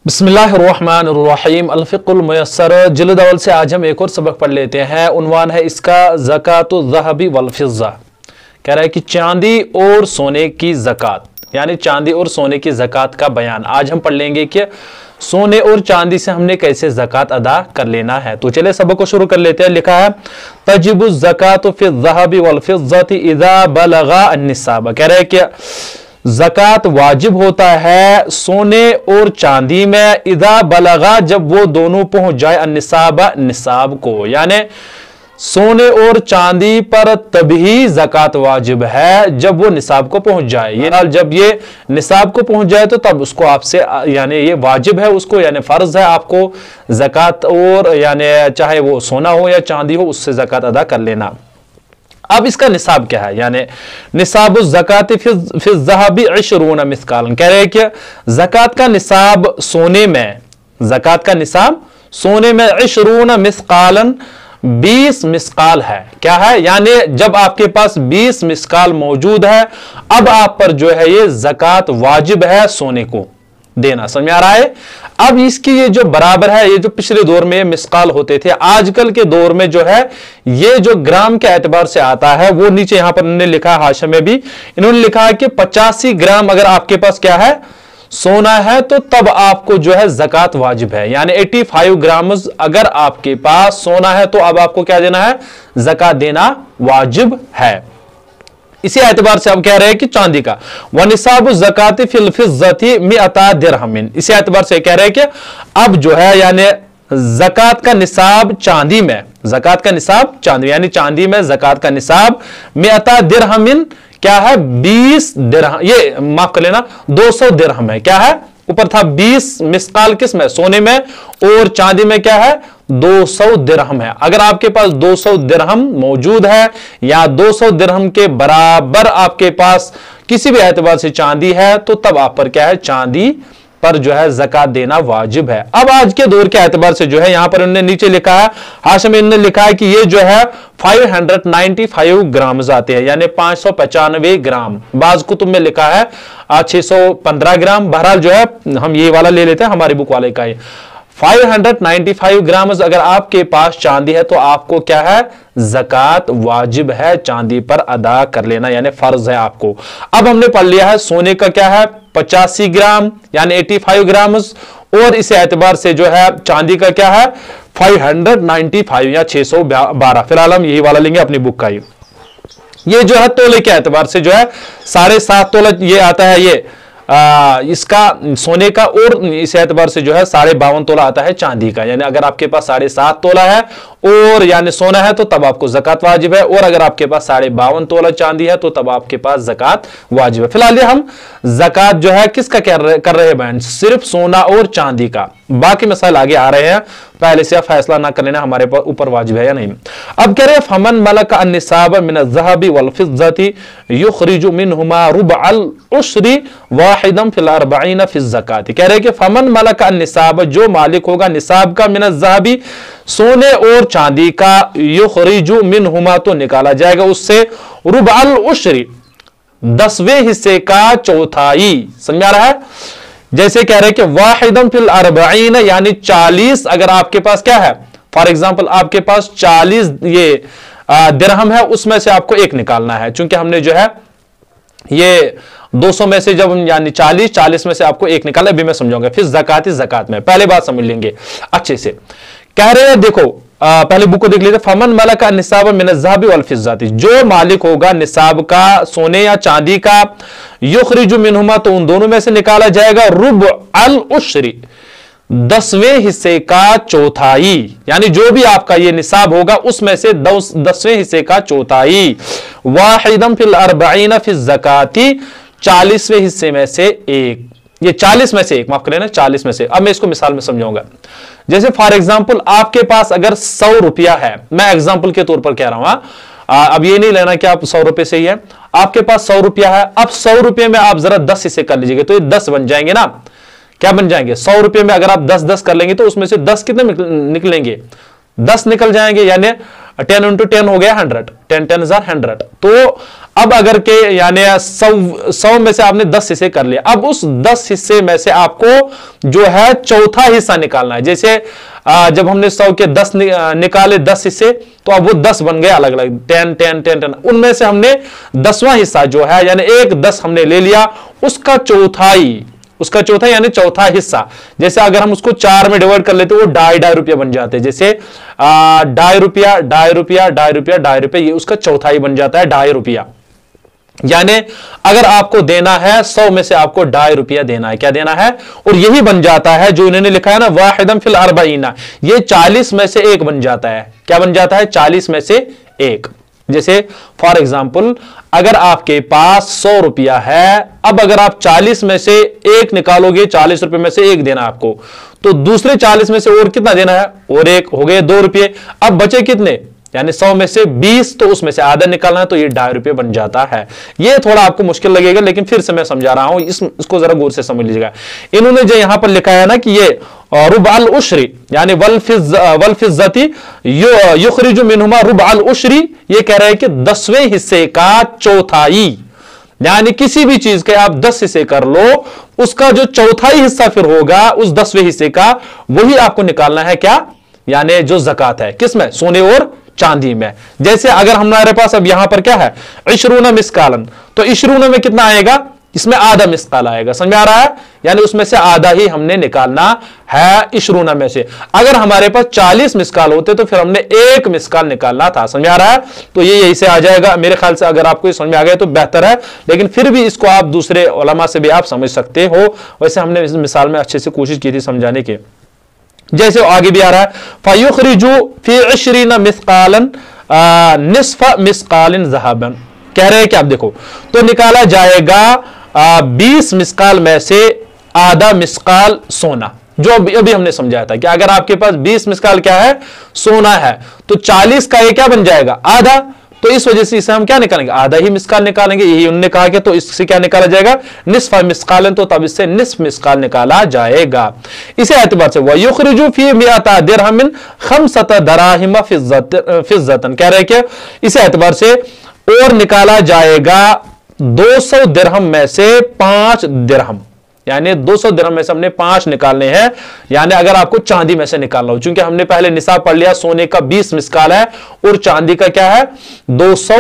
बिस्मिल्लाहिर्रहमानिर्रहीम अल-फ़िक़्हुल मुयस्सर जिल्द अव्वल से आज हम एक और सबक पढ़ लेते हैं। उन्वान है इसका ज़कातुज़ ज़हबी वल फ़िज़्ज़ा। कह रहा है कि चांदी और सोने की ज़कात, यानी चांदी और सोने की ज़कात का बयान आज हम पढ़ लेंगे कि सोने और चांदी से हमने कैसे ज़कात अदा कर लेना है। तो चले सबक को शुरू कर लेते हैं। लिखा है तजिबुज़ ज़कातु फ़िज़ ज़हबी वल फ़िज़्ज़ति इज़ा बलगा अन-निसाब। कह रहे हैं कि ज़कात वाजिब होता है सोने और चांदी में इदा बलगा, जब वो दोनों पहुंच जाए अन-निसाब, निसाब को, यानी सोने और चांदी पर तभी ज़कात वाजिब है जब वो निसाब को पहुंच जाए। ये जब ये निसाब को पहुंच जाए तो तब उसको आपसे यानी ये वाजिब है उसको, यानी फर्ज है आपको ज़कात, और यानी चाहे वो सोना हो या चांदी हो उससे ज़कात अदा कर लेना। अब इसका निसाब क्या है, यानी निसाब ज़कात फिज़ ज़हबी 20 मिस्कालन। कह रहे हैं कि ज़कात का निसाब सोने में, ज़कात का निसाब सोने में 20 मिस्कालन 20 मिस्काल है। क्या है, यानी जब आपके पास 20 मिस्काल मौजूद है अब आप पर जो है ये ज़कात वाजिब है सोने को देना। समझ आ रहा है। अब इसकी ये जो बराबर है, ये जो पिछले दौर में मिस्काल होते थे, आजकल के दौर में जो है ये जो ग्राम के एतबार से आता है वो नीचे यहां पर इन्होंने लिखा है, हाशिया में भी इन्होंने लिखा है कि 85 ग्राम अगर आपके पास क्या है सोना है तो तब आपको जो है ज़कात वाजिब है। यानी 85 ग्राम अगर आपके पास सोना है तो अब आपको क्या देना है, ज़कात देना वाजिब है। इसी एतबार से अब कह रहे हैं कि चांदी का व निसाब ज़कात फिल फ़िज़्ज़ति मिअता दिरहमिन। इसी एतबार से कह रहे हैं कि अब जो है यानी ज़कात का निसाब चांदी में, ज़कात का निसाब चांदी यानी चांदी में ज़कात का निसाब मिअता दिरहमिन क्या है 20 दिरहम, ये माफ कर लेना 200 दिरहम है। क्या है, ऊपर था 20 मिस्काल किस में, सोने में, और चांदी में क्या है 200 दिरहम है। अगर आपके पास 200 दिरहम मौजूद है या 200 दिरहम के बराबर आपके पास किसी भी एतबार से चांदी है तो तब आप पर क्या है चांदी पर जो है ज़कात देना वाजिब है। अब आज के दौर के एतबार से जो है यहां पर उन्होंने नीचे लिखा है, हाशिया में इन्होंने लिखा है कि ये जो है 595 ग्राम आते हैं, यानी 595 ग्राम। बाज कुतुब में लिखा है 615 ग्राम। बहरहाल जो है हम ये वाला ले लेते हैं, हमारी बुक वाले का ही 595 ग्राम अगर आपके पास चांदी है तो आपको क्या है ज़कात वाजिब है चांदी पर अदा कर लेना, यानी फर्ज है आपको। अब हमने पढ़ लिया है सोने का क्या है 85 ग्राम यानी 85 ग्राम, और इस एतबार से जो है चांदी का क्या है 595 या 612। फिलहाल हम यही वाला लेंगे अपनी बुक का ही। ये जो है तोले के एतबार से जो है 7.5 तोला ये आता है, ये इसका सोने का, और इस एतबार से जो है 52.5 तोला आता है चांदी का। यानी अगर आपके पास 7.5 तोला है और यानी सोना है तो तब आपको ज़कात वाजिब है, और अगर आपके पास 52.5 तोला चांदी है तो तब आपके पास ज़कात वाजिब है। फिलहाल हम ज़कात जो है किसका कर रहे हैं बहन, सिर्फ सोना और चांदी का। बाकी मसाइल आगे आ रहे हैं, पहले से फैसला ना कर लेना हमारे ऊपर वाजिब है या नहीं। अब कह रहे हैं फमन मलक अन-निसाब मिन अज़-ज़हबी वल फ़िज़्ज़ति युख़रिजु मिनहुमा रुबअल उश्री वाहिदन फिल 40 फ़िज़ ज़कात। कह रहे हैं कि फमन मलक अन-निसाब, जो मालिक होगा निसाब का, मिन अज़-ज़हबी सोने और चांदी का, युख़रिजु मिनहुमा तो निकाला जाएगा उससे रुबअल उश्री 10वें हिस्से का चौथाई। समझ आ रहा है। जैसे कह रहे हैं कि वाहिदन फिल 40 यानी 40 अगर आपके पास क्या है, फॉर एग्जांपल आपके पास 40 ये दिरहम है, उसमें से आपको एक निकालना है। चूंकि हमने जो है ये 200 में से जब यानी 40 में से आपको एक निकाला, अभी मैं समझाऊंगा। फिर ज़कात में पहले बात समझ लेंगे अच्छे से। कह रहे हैं देखो पहले बुक को देख लीजिए, फमन मलक निसाब मिन अज़-ज़हबी वल फ़िज़्ज़ति, जो मालिक होगा निसाब का सोने या चांदी का, युख़रिजु मिनहुमा तो उन दोनों में से निकाला जाएगा रुबअल उश्री 10वें हिस्से का चौथाई, यानी जो भी आपका ये निसाब होगा उसमें से 10वें हिस्से का चौथाई, वाहिदन फिल 40 फ़िज़ ज़काती 40वें हिस्से में से एक, ये 40 में से एक, माफ करें ना 40 में से। अब मैं इसको मिसाल में समझाऊंगा। जैसे फॉर एग्जांपल आपके पास अगर 100 रुपया है, मैं एग्जांपल के तौर पर कह रहा हूं, अब ये नहीं लेना कि आप 100 रुपए से ही है, आपके पास 100 रुपया है। अब 100 रुपये में आप जरा 10 हिस्से कर लीजिएगा तो ये 10 बन जाएंगे ना, क्या बन जाएंगे 100 रुपये में अगर आप 10 कर लेंगे तो उसमें से 10 कितने निकलेंगे, 10 निकल जाएंगे, यानी 10 × 10 हो गया 100, 10 10 100। तो अब अगर के यानी 100 में से आपने 10 हिस्से कर लिए, अब उस 10 हिस्से में से आपको जो है चौथा हिस्सा निकालना है। जैसे जब हमने 100 के 10 निकाले 10 हिस्से, तो अब वो 10 बन गए अलग अलग, 10 10 10 10, उनमें से हमने 10वां हिस्सा जो है यानी एक 10 हमने ले लिया, उसका चौथा यानी चौथा हिस्सा। जैसे अगर हम उसको 4 में डिवाइड कर लेते वो 2.5 रुपया बन जाते हैं। जैसे 2.5 रुपया 2.5 रुपया 2.5 रुपया 2.5 रुपया, ये उसका चौथाई बन जाता है 2.5 रुपया। यानी अगर आपको देना है 100 में से आपको 2.5 रुपया देना है, क्या देना है, और यही बन जाता है जो इन्होंने लिखा है ना वाहिदन फिल अर्बईना, ये 40 में से एक बन जाता है। क्या बन जाता है, 40 में से एक। जैसे फॉर एग्जाम्पल अगर आपके पास 100 रुपया है, अब अगर आप 40 में से एक निकालोगे, 40 रुपए में से एक देना आपको, तो दूसरे 40 में से और कितना देना है, और एक, हो गए 2 रुपये। अब बचे कितने, यानी 100 में से 20, तो उसमें से आधा निकालना है, तो ये 2.5 रुपये बन जाता है। ये थोड़ा आपको मुश्किल लगेगा, लेकिन फिर से मैं समझा रहा हूं, इसको जरा गौर से समझ लीजिएगा। इन्होंने जो यहां पर लिखा है ना कि ये रुबअल उश्री यानी वल फिज्जती युखरिजु मिनहुमा रुबअल उश्री, ये कह रहे हैं कि 10वें हिस्से का चौथाई, यानी किसी भी चीज के आप 10 हिस्से कर लो, उसका जो चौथाई हिस्सा फिर होगा उस 10वें हिस्से का, वही आपको निकालना है। क्या, यानी जो ज़कात है, किसमें, सोने और चांदी में। जैसे अगर हमारे पास अब यहां पर क्या है, इशरूना मिस्कालन, तो इशरूना में कितना आएगा, इसमें आधा मिस्काल आएगा, समझ आ रहा है, यानी उसमें से आधा ही हमने निकालना है इशरूना में से। अगर हमारे पास 40 मिस्काल होते तो फिर हमने 1 मिस्काल निकालना था, समझ आ रहा है। तो ये यही से आ जाएगा मेरे ख्याल से, अगर आपको समझ में आ गया तो बेहतर है, लेकिन फिर भी इसको आप दूसरे उलमा से भी आप समझ सकते हो। वैसे हमने इस मिसाल में अच्छे से कोशिश की थी समझाने की। जैसे आगे भी आ रहा है, फयुखरिजु फी इशरीना मिस्कालन निस्फ मिस्कालिन ज़हाबन, कह रहे हैं कि आप देखो, तो निकाला जाएगा 20 मिस्काल में से आधा मिस्काल सोना, जो अभी हमने समझाया था कि अगर आपके पास 20 मिस्काल क्या है, सोना है, तो 40 का ये क्या बन जाएगा, आधा। तो इस वजह से इसे हम क्या निकालेंगे, आधा ही मिस्काल निकालेंगे, यही उन्होंने कहा कि तो इससे क्या निकाला जाएगा, निस्फ मिस्कालन, तो तब इससे निस्फ मिस्काल निकाला जाएगा। इसे एतबार से वयुखरिजु फी मिअता दिरहमिन खमसत दराहिम फिज्जतन, कह रहे हैं कि इसे एतबार से और निकाला जाएगा 200 दिरहम में से 5 दिरहम, यानी 200 दिरहम में से हमने 5 निकालने हैं। यानी अगर आपको चांदी में से निकालना हो, चूंकि हमने पहले निसाब पढ़ लिया, सोने का 20 मिस्काल है और चांदी का क्या है, 200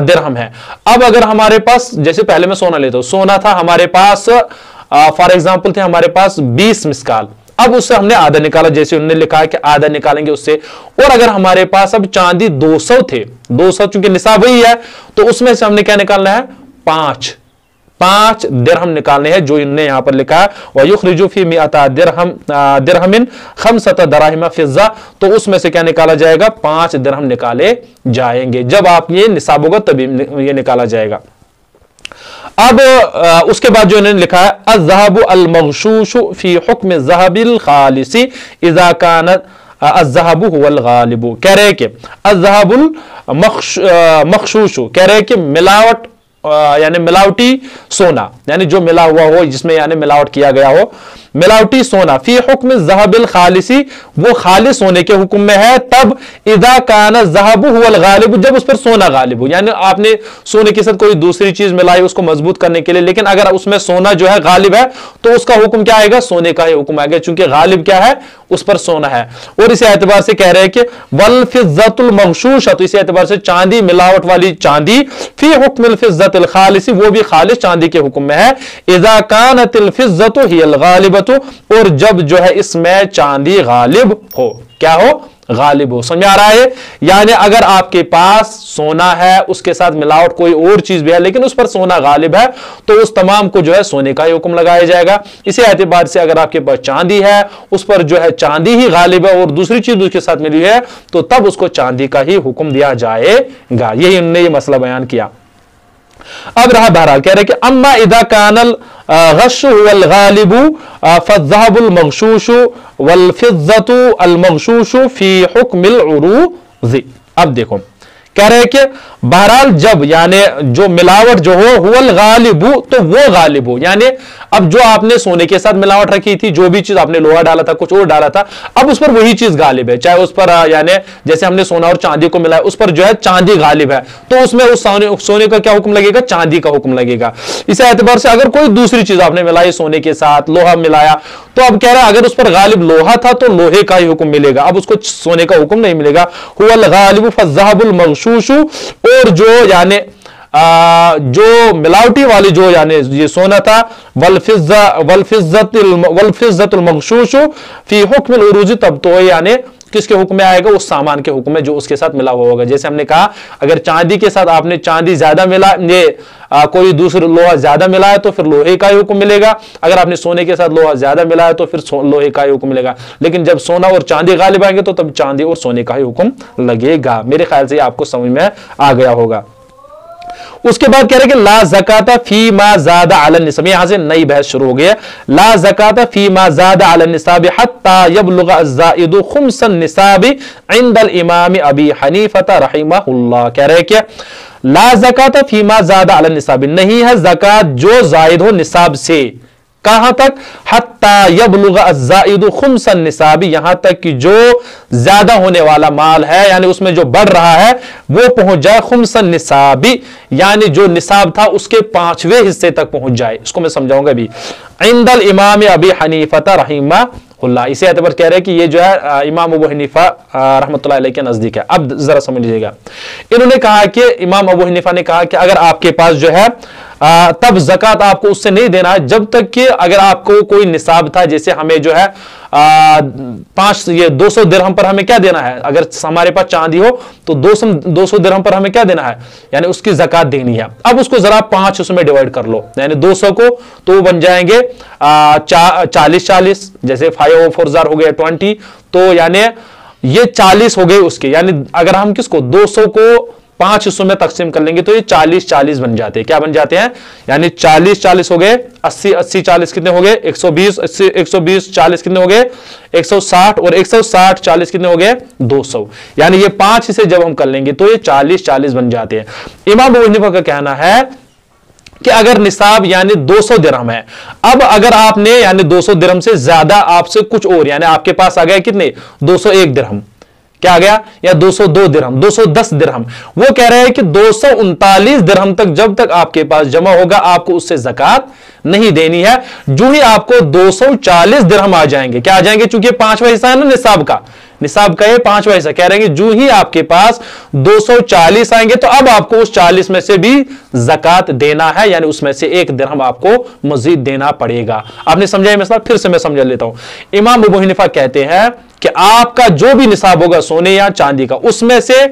दिरहम है। अब अगर हमारे पास, जैसे पहले मैं सोना लेता हूं, सोना था हमारे पास फॉर एग्जाम्पल थे हमारे पास 20 मिस्काल, अब उससे हमने आधा निकाला, जैसे उन्होंने लिखा है कि आधा निकालेंगे उससे। और अगर हमारे पास अब चांदी 200 थे, 200 चूंकि निसाब वही है, तो उसमें से हमने क्या निकालना है, 5 दिरहम निकालने हैं, जो इन्होंने यहां पर लिखा है वयुखरिजु फी मिअता दिरहमिन खमसत दराहिम फिज्जा, तो उसमें से क्या निकाला जाएगा, 5 दिरहम निकाले जाएंगे। जब आप ये निसाब होगा तभी ये निकाला जाएगा। अब उसके बाद जो इन्होंने लिखा है अज़्ज़हबु अल-मग़शूशु फी हुक्म ज़हबिल खालिसी इज़ा कानत अज़्ज़हबु हुवल गालिबु, कह रहे हैं कि अज़्ज़हबुल मग़शूशु, कह रहे हैं कि मिलावट यानी मिलावटी सोना, यानी जो मिला हुआ हो, जिसमें यानी मिलावट किया गया हो, मिलावटी सोना फी हुक्म ज़हबिल खालिसी, वो खालिस होने के हुक्म में है तब, इदा कान ज़हबु हुवल गालिब, जब उस पर सोना गालिब हो, यानी आपने सोने के साथ कोई दूसरी चीज मिलाई उसको मजबूत करने के लिए, लेकिन अगर उसमें सोना जो है गालिब है, तो उसका हुक्म क्या आएगा, सोने का ही हुक्म आएगा, चूंकि गालिब क्या है, उस पर सोना है। और इस एतबार से कह रहे हैं कि वल फिज्जतुल मग़शूशा, तो इस एतबार से चांदी, मिलावट वाली चांदी, फी हुक्मिल फिज्जतिल खालिसी, वो भी खालिस चांदी के हुक्म में है, इज़ा कानतिल फिज्जतु हियल गालिबतु, और जब जो है इसमें चांदी गालिब हो, क्या हो, गालिब हो। समझ आ रहा है, यानी अगर आपके पास सोना है, उसके साथ मिलावट कोई और चीज भी है, लेकिन उस पर सोना गालिब है, तो उस तमाम को जो है सोने का ही हुक्म लगाया जाएगा। इसी एतबार से अगर आपके पास चांदी है, उस पर जो है चांदी ही गालिब है और दूसरी चीज उसके साथ मिली है, तो तब उसको चांदी का ही हुक्म दिया जाएगा। यही उन्होंने ये मसला बयान किया। अब रहा बहरहाल, कह रहे कि अम्मा इदा कानल गश्शु वल गालिबु फज़्ज़हबुल मग़शूशु वल फिज़्ज़तु अल मग़शूशु फी हुक्मिल उरूज़। अब देखो कह रहे हैं कि बहरहाल जब यानी जो मिलावट जो हो हुवल गालिबु, तो वो गालिब हो, यानी अब जो आपने सोने के साथ मिलावट रखी थी, जो भी चीज आपने लोहा डाला था, कुछ और डाला था, अब उस पर वही चीज गालिब है, चाहे उस पर यानी जैसे हमने सोना और चांदी को मिलाया, उस पर जो है चांदी गालिब है, तो उसमें उस सोने का क्या हुक्म लगेगा, चांदी का हुक्म लगेगा। इस एतबार से अगर कोई दूसरी चीज आपने मिलाई सोने के साथ, लोहा मिलाया, तो अब कह रहा है अगर उस पर गालिब लोहा था तो लोहे का ही हुक्म मिलेगा, अब उसको सोने का हुक्म नहीं मिलेगा। हुवल गालिबु फज़्ज़हबुल मग़शूशु, और जो यानी जो मिलावटी वाली जो यानी ये सोना था, वलफिज़्ज़तुल मग़शूशु फी हुक्मिल उरूज, तब तो यानी किसके हुक्म में आएगा, उस सामान के हुक्म में जो उसके साथ मिला हुआ होगा। जैसे हमने कहा अगर चांदी के साथ आपने चांदी ज्यादा मिला, ये कोई दूसरा लोहा ज्यादा मिला है तो फिर लोहे का ही हुक्म मिलेगा, अगर आपने सोने के साथ लोहा ज्यादा मिला है तो फिर लोहे का ही हुक्म मिलेगा। लेकिन जब सोना और चांदी गालिब आएंगे तो तब चांदी और सोने का ही हुक्म लगेगा। मेरे ख्याल से आपको समझ में आ गया होगा। उसके बाद कह रहे कि ला ज़काता फी मा ज़ादा अला निसाब, यहां से नई बहस शुरू हो गई है। ला ज़काता फी मा ज़ादा अला निसाब हत्ता यबलुग अज़्ज़ाइदु खुम्सन निसाब इंदल इमाम अबी हनीफा रहिमहुल्लाह। कह रहे कि ला ज़काता फी मा ज़ादा अला निसाब, नहीं है ज़कात जो जायद हो निसाब से, कहां तक, हत्ता यबलुग अज़्ज़ाइदु खुम्सन निसाबी, यहां तक कि जो ज्यादा होने वाला माल है यानी उसमें जो बढ़ रहा है वो पहुंच जाए खुम्सन निसाबी, यानी जो निसाब था उसके 5वें हिस्से तक पहुंच जाए। इसको मैं समझाऊंगा भी। इंदल इमाम अबी हनीफा रहिमहुल्लाह, इसे एतबार कह रहे हैं कि ये जो है इमाम अबू हनीफा रहमतुल्लाह अलैह के नजदीक है। अब जरा समझ लीजिएगा, इन्होंने कहा कि इमाम अबू हनीफा ने कहा कि अगर आपके पास जो है तब ज़कात आपको उससे नहीं देना है जब तक कि अगर आपको कोई निसाब था, जैसे हमें जो है 200 दिरहम पर हमें क्या देना है, अगर हमारे पास चांदी हो तो 200 दिरहम पर हमें क्या देना है, यानी उसकी ज़कात देनी है। अब उसको जरा 5 उसमें डिवाइड कर लो, यानी 200 को तो वो बन जाएंगे 40-40, जैसे 5 और 4 हो गया 20, तो यानी ये 40 हो गए उसके, यानी अगर हम किसको 200 को 5 हिस्सों में तकसीम कर लेंगे तो ये 40-40 बन जाते हैं। क्या बन जाते हैं, यानी 40-40 हो गए, 80-40 कितने हो गए, 120 40 कितने हो गए, 160, और 160 40 कितने हो गए, 200, यानी ये 5 हिस्से जब हम कर लेंगे तो ये 40-40 बन जाते हैं। इमाम अबू हनीफा का कहना है कि अगर निसाब यानी 200 दिरहम है, अब अगर आपने यानी 200 दिरहम से ज्यादा आपसे कुछ और, यानी आपके पास आ गया कितने, 201 दिरहम, क्या आ गया, या 202 दिरहम, 210 दिरहम, वो कह रहे हैं कि 239 दिरहम तक जब तक आपके पास जमा होगा आपको उससे ज़कात नहीं देनी है। जो ही आपको 240 दिरहम आ जाएंगे, क्या आ जाएंगे, चूंकि 5वां हिस्सा है ना निसाब का ये 5वां हिस्सा, कह रहे हैं कि जो ही आपके पास 240 आएंगे तो अब आपको उस 40 में से भी ज़कात देना है, यानी उसमें से 1 दिरहम आपको मजीद देना पड़ेगा। आपने समझा ये मसला, फिर से मैं समझा लेता हूं। इमाम अबू हनीफा कहते हैं कि आपका जो भी निसाब होगा सोने या चांदी का, उसमें से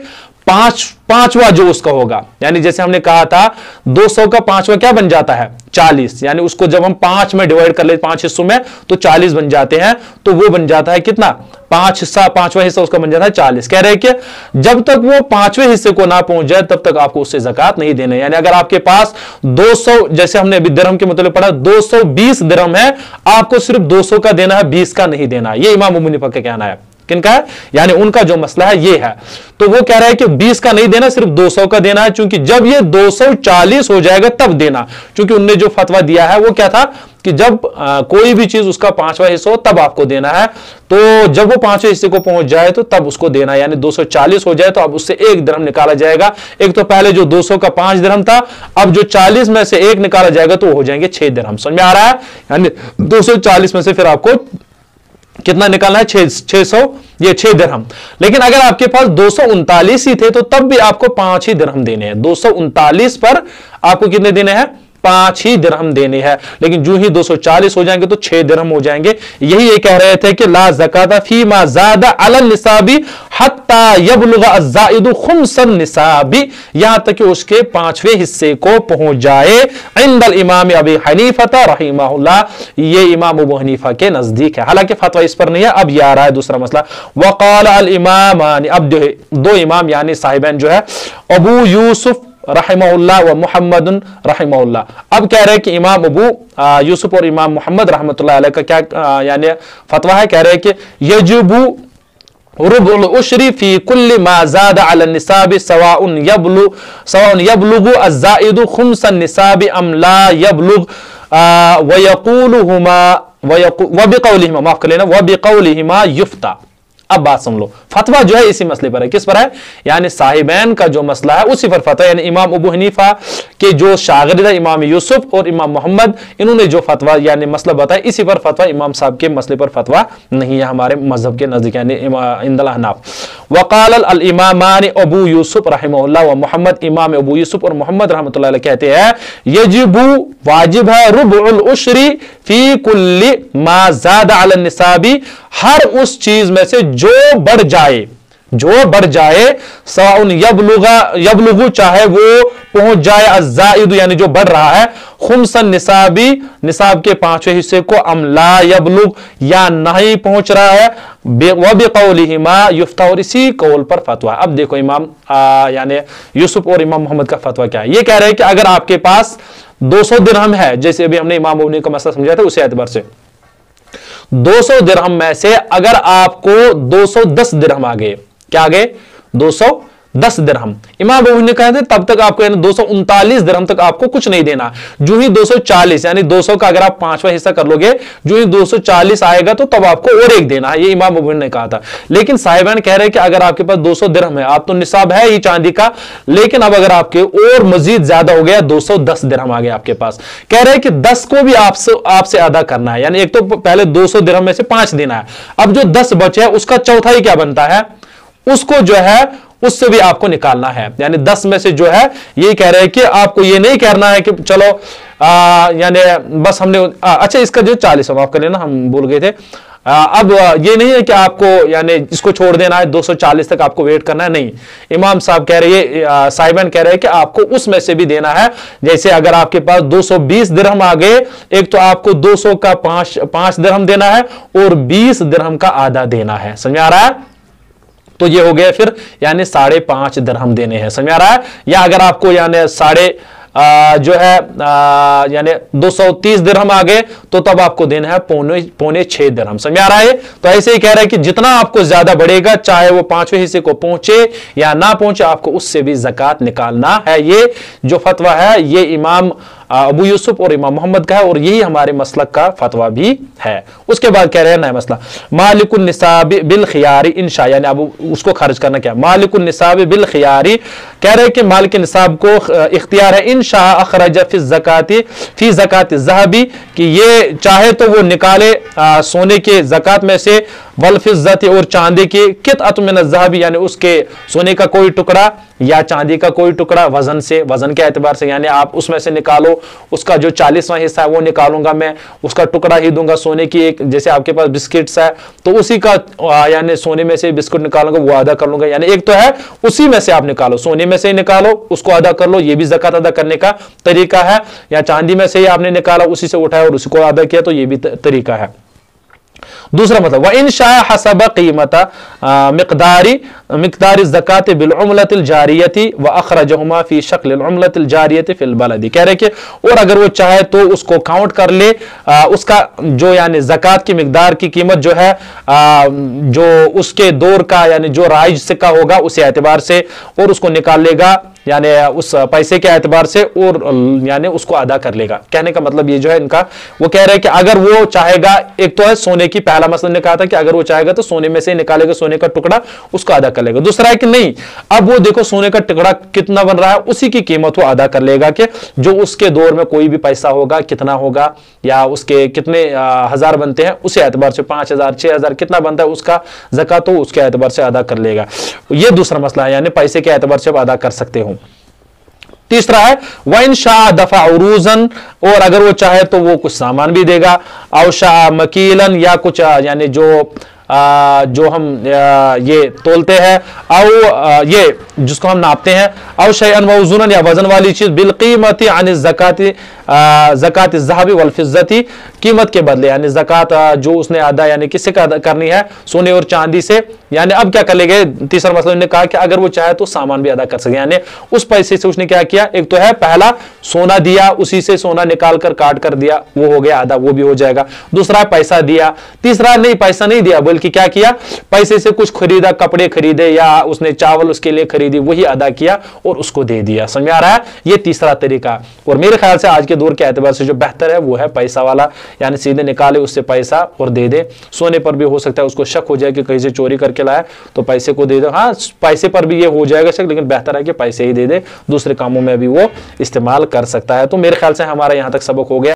पांचवा जो उसका होगा, यानी जैसे हमने कहा था 200 का 5वां क्या बन जाता है, 40, यानी उसको जब हम 5 में डिवाइड कर ले 5 हिस्सों में तो 40 बन जाते हैं, तो वो बन जाता है कितना, 5वां हिस्सा उसका बन जाता है 40। कह रहे हैं कि जब तक वो 5वें हिस्से को ना पहुंच जाए तब तक आपको उससे ज़कात नहीं देना, यानी अगर आपके पास 200, जैसे हमने अभी दिरहम के मतलब पढ़ा 220 दिरहम है, आपको सिर्फ 200 का देना है, 20 का नहीं देना। ये इमाम अबू हनीफा का कहना है। किनका है, यानी उनका जो मसला है ये है। तो वो कह रहा है कि 20 का नहीं देना, सिर्फ 200 का देना है, क्योंकि जब ये 240 हो जाएगा तब देना, क्योंकि उनने जो फतवा दिया है वो क्या था कि जब कोई भी चीज उसका 5वां हिस्सा हो तब आपको देना है, तो जब वो 5वें हिस्से को पहुंच जाए तो तब उसको देना है, यानी 240 हो जाए तो अब उससे 1 दिरहम निकाला जाएगा। एक तो पहले जो 200 का 5 दिरहम था, अब जो 40 में से 1 निकाला जाएगा तो हो जाएंगे 6 दिरहम। समझ में आ रहा है, यानी 240 में से फिर आपको कितना निकालना है, 600, ये 6 दिरहम। लेकिन अगर आपके पास 239 ही थे तो तब भी आपको 5 ही दिरहम देने हैं। 239 पर आपको कितने देने हैं, 5 ही दिरहम देने हैं। लेकिन जो ही 240 हो जाएंगे तो 6 दिरहम हो जाएंगे। यही ये कह रहे थे कि ला ज़काता फी मा ज़ादा अला निसाबी हत्ता यबलुग अज़्ज़ाइदु खुम्सन निसाबी, यहां तक कि उसके 5वें हिस्से को पहुंच जाए। इंदल इमाम अबी हनीफा रहिमहुल्लाह, ये इमाम अबू हनीफा के नजदीक है। हालांकि फतवा इस पर नहीं है। अब ये आ रहा है दूसरा मसला, वक़ाल अल इमामानी, अब जो है 2 इमाम यानी साहिबैन जो है अबू यूसुफ रहमहुल्लाह व मुहम्मद रहमहुल्लाह। अब कह रहे हैं कि इमाम अबू यूसुफ और इमाम मोहम्मद रहमतुल्लाह अलैह का क्या यानी फतवा है, कह रहे हैं कि यजुबु रुबुल उश्री फी कुल्ली मा ज़ादा अला निसाबी सवाउन यबलुगु अज़्ज़ाइदु खुम्सन निसाबी अम ला यबलुग वयक़ूलुहुमा वबिक़ौलिहिमा, माफ कर लेना, वबिक़ौलिहिमा युफ्ता। अब बात सुन लो, फतवा जो है इसी मसले पर है। किस पर है? यानी साहिबैन का जो मसला है उसी पर फतवा, यानी इमाम अबू हनीफा के जो शागिर्द है इमाम यूसुफ और इमाम मोहम्मद, इन्होंने जो फतवा यानी मसला बताया इसी पर फतवा, इमाम साहब के मसले पर फतवा नहीं है हमारे मजहब के नजदीक, यानी इंदल हनाफ। वक़ाल अल इमामान अबू यूसुफ रहमहुल्लाह व मोहम्मद, इमाम अबू यूसुफ और मोहम्मद रहमतुल्लाह अलैह कहते हैं यजिबु, वाजिब है, रुबुल उश्री फी कुल्ली मा ज़ादा अला निसाबी, हर उस चीज में से जो बढ़ जाए, सवाउन यबलुगु, चाहे वो पहुंच जाए, अज़्ज़ाइदु यानी जो बढ़ रहा है, खुम्सन निसाबी, निसाब के 5वें हिस्से को, अम ला यबलुग या नहीं पहुंच रहा है, वबिक़ौलिहिमा युफ्ता, और इसी कौल पर फतवा। अब देखो इमाम यानी यूसुफ और इमाम मोहम्मद का फतवा क्या है। ये कह रहे हैं कि अगर आपके पास 200 दिरहम है, जैसे अभी हमने इमाम अबू का मसला समझा था उसी एतबार से, 200 दिरहम में से अगर आपको 210 दिरहम आ गए, क्या आ गए? 210 दिरहम। इमाम अबू ने कहा था तब तक आपको यानी 239 दिरहम तक आपको कुछ नहीं देना। जो ही 240 यानी 200 का अगर आप 5वां हिस्सा कर लोगे, जो ही 240 आएगा तो तब आपको और एक देना है, ये इमाम अबू ने कहा था। लेकिन साहिबान कह रहे हैं कि अगर आपके पास 200 दिरहम है, आप तो निसाब है ही चांदी का, लेकिन अब अगर आपके और मजीद ज्यादा हो गया, 210 दिरहम आ गया आपके पास, कह रहे हैं कि 10 को भी आपसे अदा करना है, यानी एक तो पहले 200 दिरहम में से 5 देना है, अब जो 10 बचे है उसका चौथाई क्या बनता है, उसको जो है उससे भी आपको निकालना है। यानी 10 में से जो है, ये कह रहे हैं कि आपको ये नहीं करना है कि चलो यानी बस हमने अच्छा इसका जो 40 माफ कर लेना, हम भूल गए थे। अब ये नहीं है कि आपको यानी इसको छोड़ देना है, 240 तक आपको वेट करना है, नहीं। इमाम साहब कह रहे हैं, साहिबान कह रहे हैं कि आपको उसमें से भी देना है। जैसे अगर आपके पास 220 दिरहम आ गए, एक तो आपको 200 का 5 दिरहम देना है और 20 दिरहम का आधा देना है। समझ आ रहा है? तो ये हो गया फिर यानी 5.5 दिरहम देने हैं। समझ आ रहा है? या अगर आपको यानी जो है यानी 230 दिरहम आ गए तो तब आपको देना है 5.25 दिरहम। समझ आ रहा है? तो ऐसे ही कह रहा है कि जितना आपको ज्यादा बढ़ेगा, चाहे वो 5वें हिस्से को पहुंचे या ना पहुंचे, आपको उससे भी ज़कात निकालना है। ये जो फतवा है ये इमाम अबू यूसुफ और इमाम मोहम्मद का है और यही हमारे मसलक का फतवा भी है। उसके बाद कह रहे हैं नया मसला, मालिकुन निसाब बिल खियारी इंशा, यानी अब उसको खर्च करना क्या, मालिकुन निसाब बिल खियारी, कह रहे हैं कि मालिक निसाब को इख्तियार है इंशा अखरज फी ज़कात ज़हबी, कि ये चाहे तो वो निकाले सोने के ज़कात में से, वल फिज़्ज़ती और चांदी की, कितअत मिन ज़हबी यानी उसके सोने का कोई टुकड़ा या चांदी का कोई टुकड़ा, वजन से, वजन के एतबार से, यानी आप उसमें से निकालो, उसका जो 40वां हिस्सा है वो निकालूंगा मैं, उसका टुकड़ा ही दूंगा। सोने की एक, जैसे आपके पास बिस्किट्स है तो उसी का यानी सोने में से बिस्कुट निकालूंगा, वो अदा कर लूंगा। यानी एक तो है उसी में से आप निकालो, सोने में से ही निकालो, उसको अदा कर लो, ये भी ज़कात अदा करने का तरीका है। या चांदी में से ही आपने निकाला, उसी से उठाया और उसको अदा किया, तो ये भी तरीका है। दूसरा मतलब, व इंशा हसब कीमत मिक़दारी ज़कात बिल उमलतिल जारियती व अखरजहुमा फी शक्लिल उमलतिल जारियती फिल बलदी, कह रहे कि और अगर वो चाहे तो उसको काउंट कर ले, उसका जो यानी ज़कात की मिक़दार की कीमत जो है जो उसके दौर का यानी जो राइज सिक्का होगा उस एतबार से, और उसको निकाल लेगा यानी उस पैसे के एतबार से, और यानी उसको अदा कर लेगा। कहने का मतलब ये जो है इनका, वो कह रहे हैं कि अगर वो चाहेगा, एक तो है सोने की, पहला मसला ने कहा था कि अगर वो चाहेगा तो सोने में से ही निकालेगा सोने का टुकड़ा, उसको अदा कर लेगा। दूसरा है कि नहीं, अब वो देखो सोने का टुकड़ा कितना बन रहा है, उसी की कीमत वो अदा कर लेगा, कि जो उसके दौर में कोई भी पैसा होगा कितना होगा, या उसके कितने हजार बनते हैं उसी एतबार से, 5000 6000 कितना बनता है उसका ज़कात, तो उसके एतबार से अदा कर लेगा। ये दूसरा मसला है, यानी पैसे के एतबार से आप अदा कर सकते हो। तीसरा है वन शाह दफा उरूजन, और अगर वो चाहे तो वो कुछ सामान भी देगा, औ शाह मकीलन, या कुछ यानी जो हम ये तोलते हैं, और ये जिसको हम नापते हैं, और शैअन मौज़ूनन या वजन वाली चीज बिलकीमती अन ज़काती ज़कात ज़हबी वल फिज़्ज़ती, कीमत के बदले, यानी ज़कात जो उसने अदा यानी किससे करनी है, सोने और चांदी से। यानी अब क्या कर ले गए, तीसरा मसला उन्होंने कहा कि अगर वो चाहे तो सामान भी अदा कर सके, यानी उस पैसे से उसने क्या किया, एक तो है पहला सोना दिया, उसी से सोना निकाल कर काट कर दिया, वो हो गया अदा, वो भी हो जाएगा। दूसरा पैसा दिया, तीसरा नहीं पैसा नहीं दिया बल्कि क्या किया, पैसे से कुछ खरीदा, कपड़े खरीदे या उसने चावल उसके लिए खरीदी, वही अदा किया और उसको दे दिया। समझ आ रहा है, ये तीसरा तरीका। और मेरे ख्याल से आज के दौर के एतबार से जो बेहतर है वो है पैसा वाला, यानी सीधे निकाले उससे पैसा और दे दे। सोने पर भी हो सकता है उसको शक हो जाए कि कहीं से चोरी करके लाया तो पैसे को दे दो, हाँ पैसे पर भी ये हो जाएगा शक, लेकिन बेहतर है कि पैसे ही दे दे, दूसरे कामों में भी वो इस्तेमाल कर सकता है। तो मेरे ख्याल से हमारा यहाँ तक सबक हो गया।